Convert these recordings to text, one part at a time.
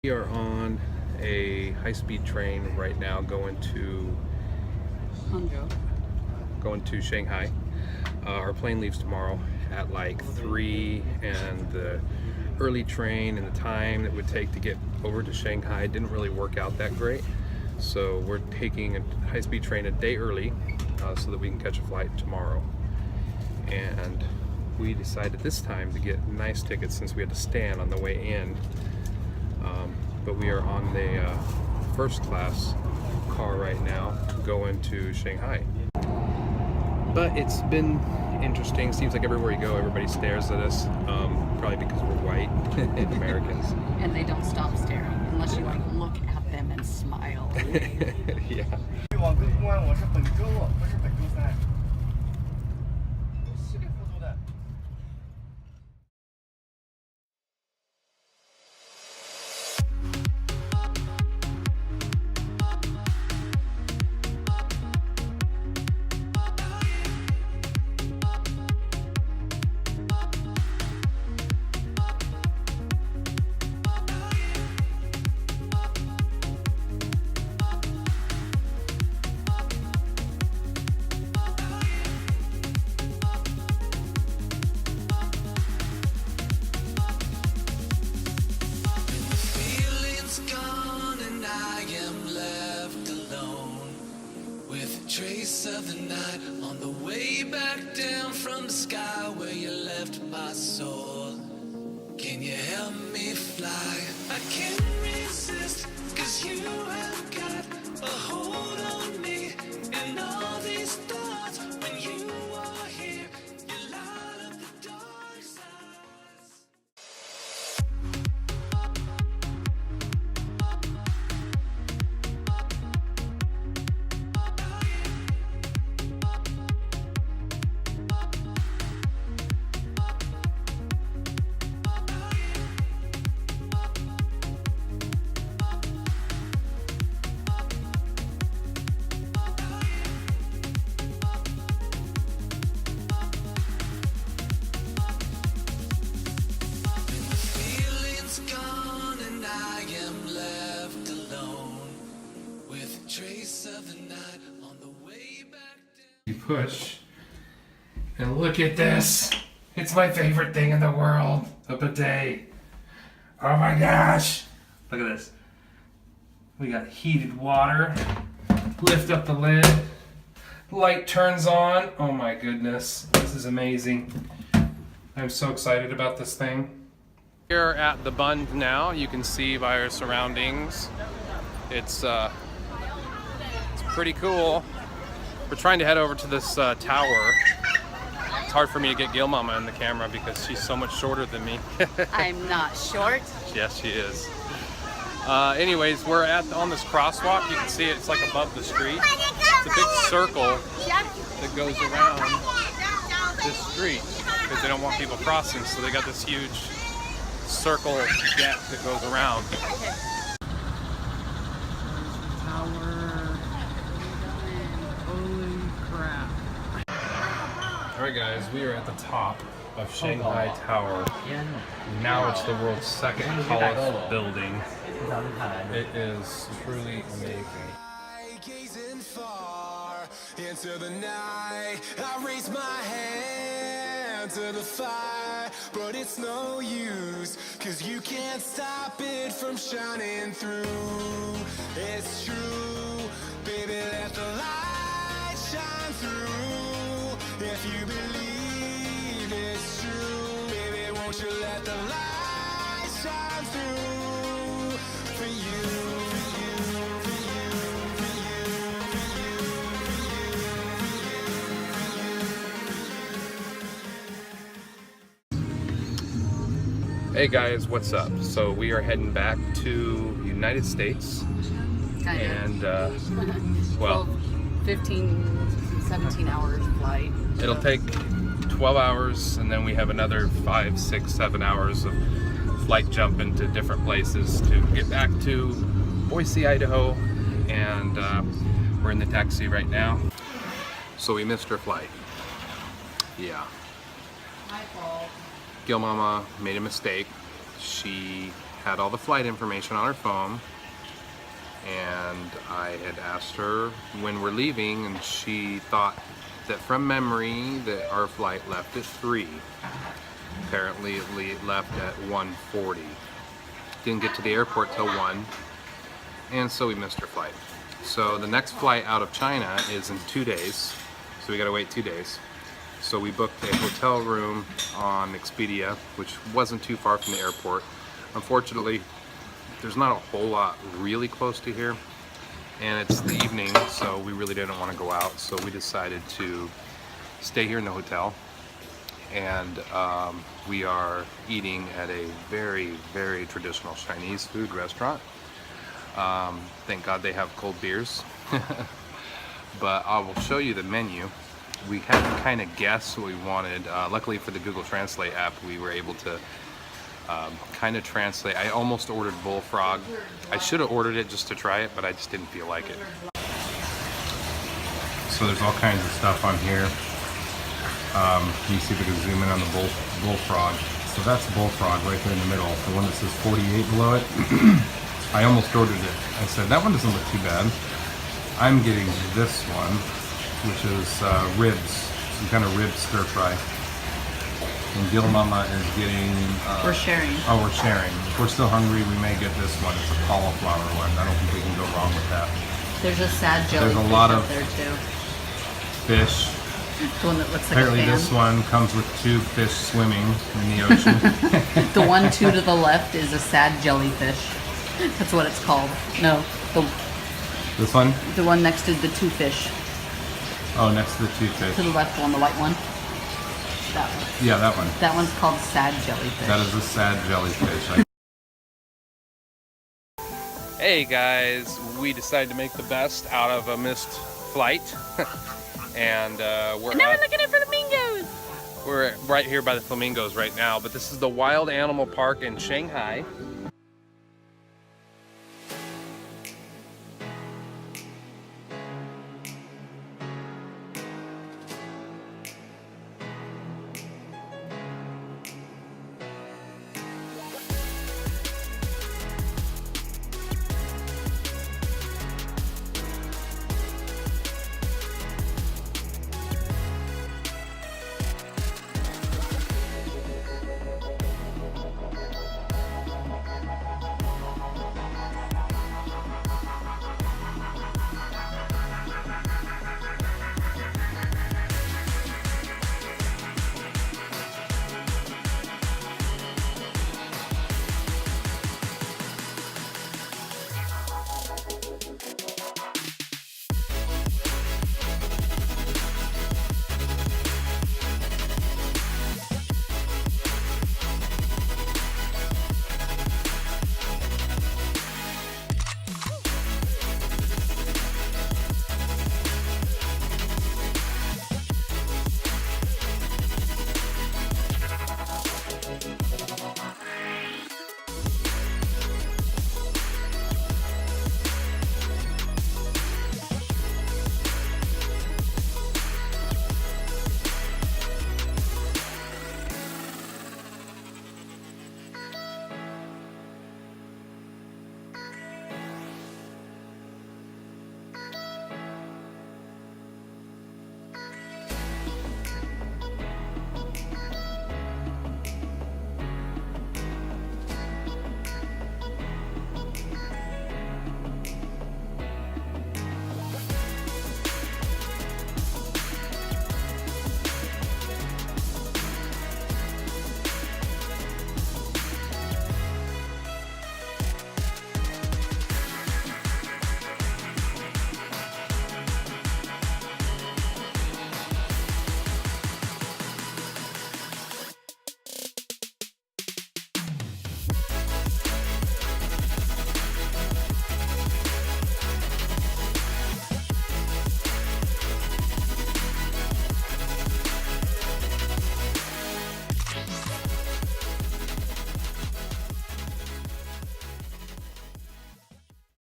We are on a high-speed train right now going to Shanghai. Our plane leaves tomorrow at like 3, and the early train and the time it would take to get over to Shanghai didn't really work out that great. So we're taking a high-speed train a day early so that we can catch a flight tomorrow. And we decided this time to get nice tickets since we had to stand on the way in. But we are on the first class car right now going to Shanghai. But it's been interesting. Seems like everywhere you go, everybody stares at us. Probably because we're white Americans. And they don't stop staring unless you like look at them and smile. Yeah. Trace of the night on the way back down from the sky where you left my soul. Can you help me fly? I can't resist, 'cause you have got a hold on me. And all these thoughts, when you are here, you light up the dark side. You push, and look at this. It's my favorite thing in the world, a bidet. Oh my gosh. Look at this. We got heated water. Lift up the lid. Light turns on. Oh my goodness. This is amazing. I'm so excited about this thing. Here at the Bund now, you can see by our surroundings. It's pretty cool. We're trying to head over to this tower. It's hard for me to get Gil Mama in the camera because she's so much shorter than me. I'm not short. Yes, she is. Anyways, we're on this crosswalk. You can see it's like above the street. It's a big circle that goes around this street because they don't want people crossing, so they got this huge circle gap that goes around. Alright guys, we are at the top of Shanghai Tower. Now it's the world's second tallest building. It is truly amazing. Gazing far into the night, I raise my hand to the fire, but it's no use, 'cause you can't stop it from shining through. It's true, baby, let the light shine through. If you believe it's true, baby, won't you let the light shine through for you, for you, for you, for you, for you. Hey guys, what's up? So we are heading back to the United States. Kind of. Well, 15, 17 hours flight. It'll take 12 hours, and then we have another 5, 6, 7 hours of flight jumping to different places to get back to Boise, Idaho, and we're in the taxi right now. So we missed our flight. Yeah. My fault. Gil Mama made a mistake. She had all the flight information on her phone, and I had asked her when we're leaving, and she thought that from memory that our flight left at 3. Apparently it left at 1:40. Didn't get to the airport till 1, and so we missed our flight. So the next flight out of China is in 2 days, so we gotta wait 2 days. So we booked a hotel room on Expedia, which wasn't too far from the airport. Unfortunately, there's not a whole lot really close to here, and it's the evening, so we really didn't want to go out, so we decided to stay here in the hotel. And we are eating at a very, very traditional Chinese food restaurant. Thank God they have cold beers. But I will show you the menu. We had to kind of guess what we wanted. Luckily for the Google Translate app, we were able to kind of translate. I almost ordered bullfrog. I should have ordered it just to try it, but I just didn't feel like it. So there's all kinds of stuff on here. You see if we can zoom in on the bullfrog. So that's bullfrog right there in the middle. The one that says 48 below it. I almost ordered it. I said, that one doesn't look too bad. I'm getting this one, which is ribs, some kind of rib stir fry. And Gil Mama is getting... we're sharing. Oh, we're sharing. If we're still hungry, we may get this one. It's a cauliflower one. I don't think we can go wrong with that. There's a sad jellyfish There's a lot of up there too. Fish. The one that looks like Apparently a fan. this one comes with 2 fish swimming in the ocean. The 1, 2 to the left is a sad jellyfish. That's what it's called. No, This one? the one next to the 2 fish. Oh, next to the 2 fish. To the left one, the white one. That one. Yeah, that one. That one's called sad jellyfish. That is a sad jellyfish. Hey guys, we decided to make the best out of a missed flight. And and now we're looking at flamingos! we're right here by the flamingos right now, but this is the Wild Animal Park in Shanghai.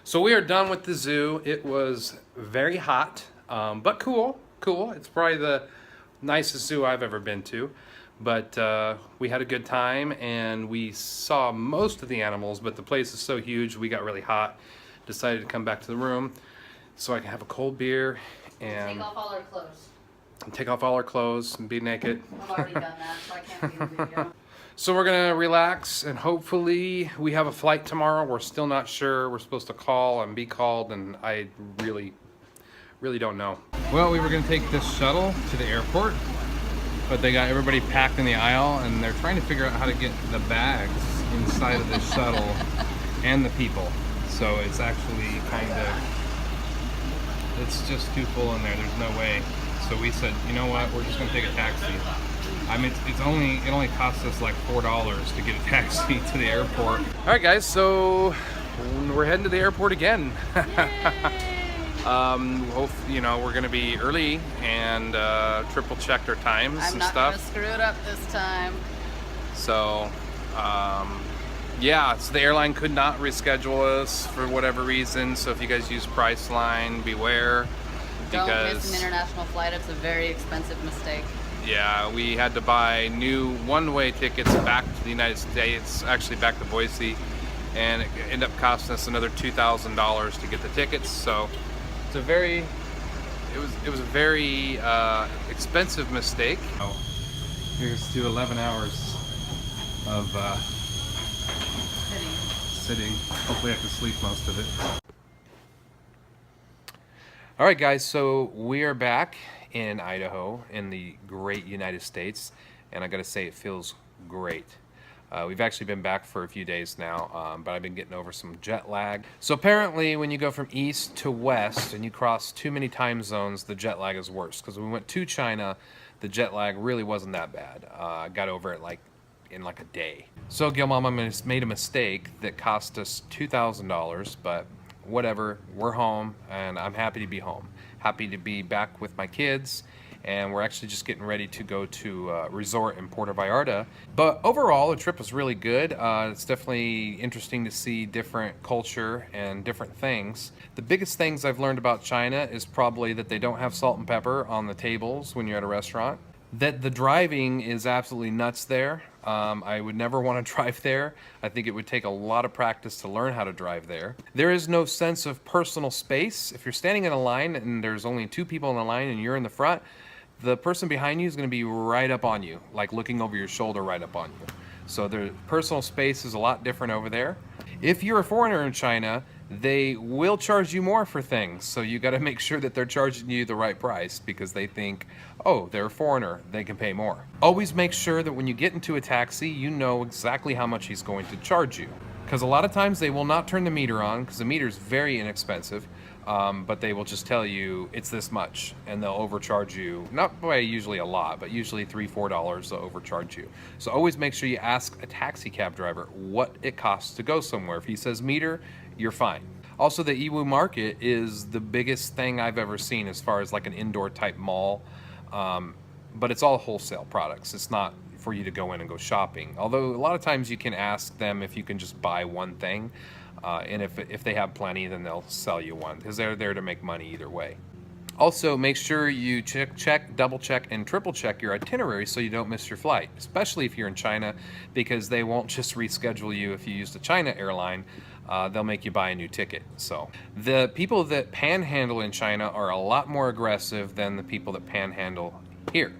So we are done with the zoo. It was very hot, but cool. It's probably the nicest zoo I've ever been to. But we had a good time, and we saw most of the animals, but the place is so huge, we got really hot. Decided to come back to the room so I can have a cold beer and Take off all our clothes. take off all our clothes and be naked. I've already done that, so I can't be in the video. So we're gonna relax, and hopefully we have a flight tomorrow. We're still not sure. We're supposed to call and be called, and I really don't know. Well, we were gonna take this shuttle to the airport, but they got everybody packed in the aisle, and they're trying to figure out how to get the bags inside of the shuttle and the people. So it's actually it's just too full in there. There's no way. So we said, you know what? We're just gonna take a taxi. I mean, it only costs us like $4 to get a taxi to the airport. All right, guys. So we're heading to the airport again. You know, we're gonna be early and triple checked our times I'm and not stuff. gonna screw it up this time. So, yeah, so the airline could not reschedule us for whatever reason. So if you guys use Priceline, beware. Don't Because, miss an international flight. It's a very expensive mistake. yeah, we had to buy new one-way tickets back to the United States, actually back to Boise, and it ended up costing us another $2,000 to get the tickets. So it's a very, it was a very expensive mistake. Oh, here's to 11 hours of sitting. Hopefully I can sleep most of it. All right, guys, so we are back in Idaho in the great United States, and I gotta say it feels great. We've actually been back for a few days now, but I've been getting over some jet lag. So apparently when you go from east to west and you cross too many time zones, the jet lag is worse. Because when we went to China, the jet lag really wasn't that bad. I got over it in like a day. So Gil Mama made a mistake that cost us $2,000, but whatever, we're home, and I'm happy to be home. Happy to be back with my kids, and we're actually just getting ready to go to a resort in Puerto Vallarta. But overall, the trip was really good. It's definitely interesting to see different culture and different things. The biggest things I've learned about China is probably that they don't have salt and pepper on the tables when you're at a restaurant. That the driving is absolutely nuts there. I would never want to drive there. I think it would take a lot of practice to learn how to drive there. There is no sense of personal space. If you're standing in a line and there's only two people in the line and you're in the front, the person behind you is going to be right up on you, like looking over your shoulder right up on you. So the personal space is a lot different over there. If you're a foreigner in China, they will charge you more for things. So you got to make sure that they're charging you the right price, because they think, oh, they're a foreigner, they can pay more. Always make sure that when you get into a taxi, you know exactly how much he's going to charge you. Because a lot of times they will not turn the meter on, because the meter is very inexpensive. But they will just tell you it's this much, and they'll overcharge you, not by usually a lot, but usually $3-4 they'll overcharge you. So always make sure you ask a taxi cab driver what it costs to go somewhere. If he says meter, you're fine. Also, the Yiwu market is the biggest thing I've ever seen as far as like an indoor type mall, but it's all wholesale products. It's not for you to go in and go shopping. Although a lot of times you can ask them if you can just buy one thing. And if they have plenty, then they'll sell you one, because they're there to make money either way. Also, make sure you check, double check, and triple check your itinerary so you don't miss your flight, especially if you're in China, because they won't just reschedule you if you use the China airline. They'll make you buy a new ticket. So the people that panhandle in China are a lot more aggressive than the people that panhandle here.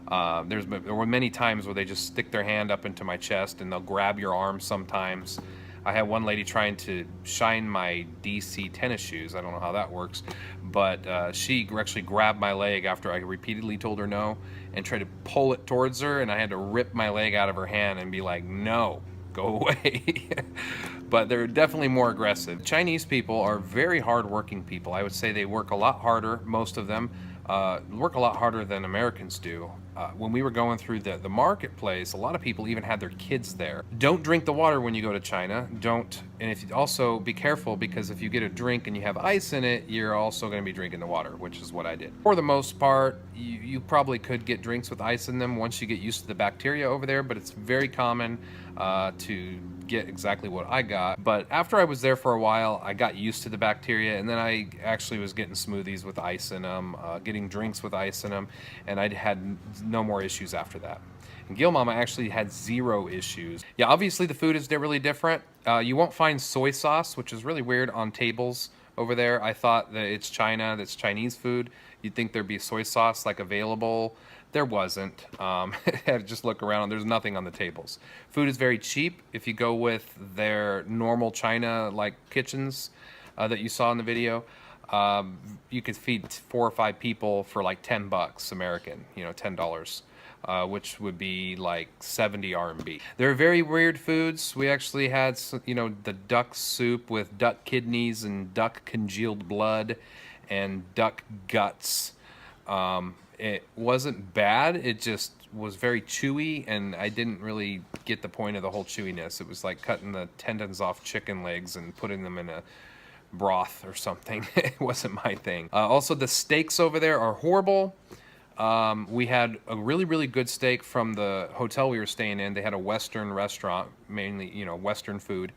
There were many times where they just stick their hand up into my chest and they'll grab your arm sometimes. I had one lady trying to shine my DC tennis shoes. I don't know how that works, but she actually grabbed my leg after I repeatedly told her no and tried to pull it towards her, and I had to rip my leg out of her hand and be like, no, go away. But they're definitely more aggressive. Chinese people are very hard-working people. I would say they work a lot harder, most of them, work a lot harder than Americans do. When we were going through the marketplace, a lot of people even had their kids there. Don't drink the water when you go to China. Don't, and if you also be careful, because if you get a drink and you have ice in it, you're also going to be drinking the water, which is what I did. For the most part, you probably could get drinks with ice in them once you get used to the bacteria over there, but it's very common to get exactly what I got. But after I was there for a while, I got used to the bacteria, and then I actually was getting smoothies with ice in them, getting drinks with ice in them, and I had no more issues after that. Gil Mama actually had 0 issues. Yeah, obviously the food is really different. You won't find soy sauce, which is really weird, on tables over there. I thought that it's China, that's Chinese food. You'd think there'd be soy sauce like available. There wasn't. Just look around, there's nothing on the tables. Food is very cheap. If you go with their normal China like kitchens that you saw in the video, you could feed 4 or 5 people for like $10 American, you know, $10. Which would be like 70 RMB. They're very weird foods. We actually had, you know, the duck soup with duck kidneys and duck congealed blood and duck guts. It wasn't bad. It just was very chewy, and I didn't really get the point of the whole chewiness. It was like cutting the tendons off chicken legs and putting them in a broth or something. It wasn't my thing. Also, the steaks over there are horrible. We had a really good steak from the hotel we were staying in. They had a Western restaurant, mainly, you know, Western food,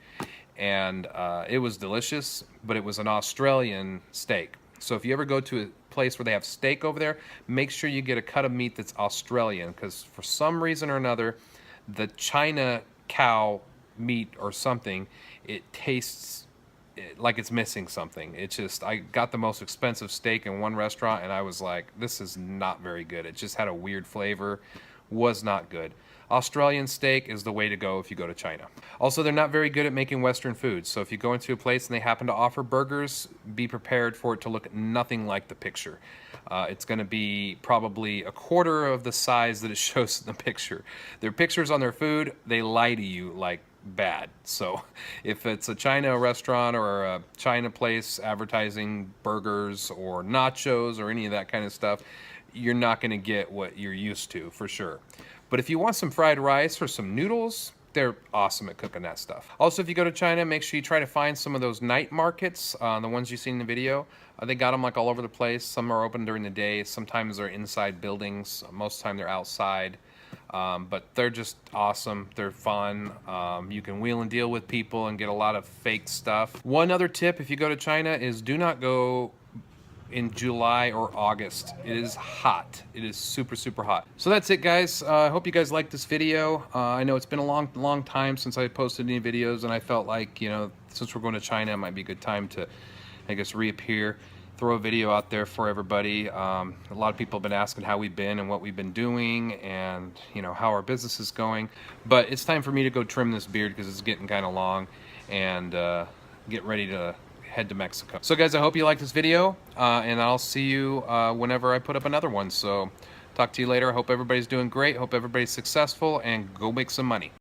and it was delicious, but it was an Australian steak. So if you ever go to a place where they have steak over there, make sure you get a cut of meat that's Australian, because for some reason or another, the China cow meat or something, it tastes like it's missing something. It's just, I got the most expensive steak in one restaurant and I was like, this is not very good. It just had a weird flavor, was not good. Australian steak is the way to go if you go to China. Also, they're not very good at making Western food, so if you go into a place and they happen to offer burgers, be prepared for it to look nothing like the picture. It's going to be probably a quarter of the size that it shows in the picture. Their pictures on their food, they lie to you like bad. So if it's a China restaurant or a China place advertising burgers or nachos or any of that kind of stuff, you're not going to get what you're used to, for sure. But if you want some fried rice or some noodles, they're awesome at cooking that stuff. Also, if you go to China, make sure you try to find some of those night markets, the ones you see in the video. They got them like all over the place. Some are open during the day. Sometimes they're inside buildings. Most of the time they're outside. But they're just awesome. They're fun. You can wheel and deal with people and get a lot of fake stuff. One other tip if you go to China is do not go in July or August. It is hot. It is super hot. So that's it, guys. I hope you guys liked this video. I know it's been a long time since I posted any videos, and I felt like, you know, since we're going to China, it might be a good time to, I guess, reappear, throw a video out there for everybody. A lot of people have been asking how we've been and what we've been doing, and, you know, how our business is going. But it's time for me to go trim this beard because it's getting kind of long, and get ready to head to Mexico. So guys, I hope you liked this video, and I'll see you whenever I put up another one. So talk to you later. I hope everybody's doing great. Hope everybody's successful, and go make some money.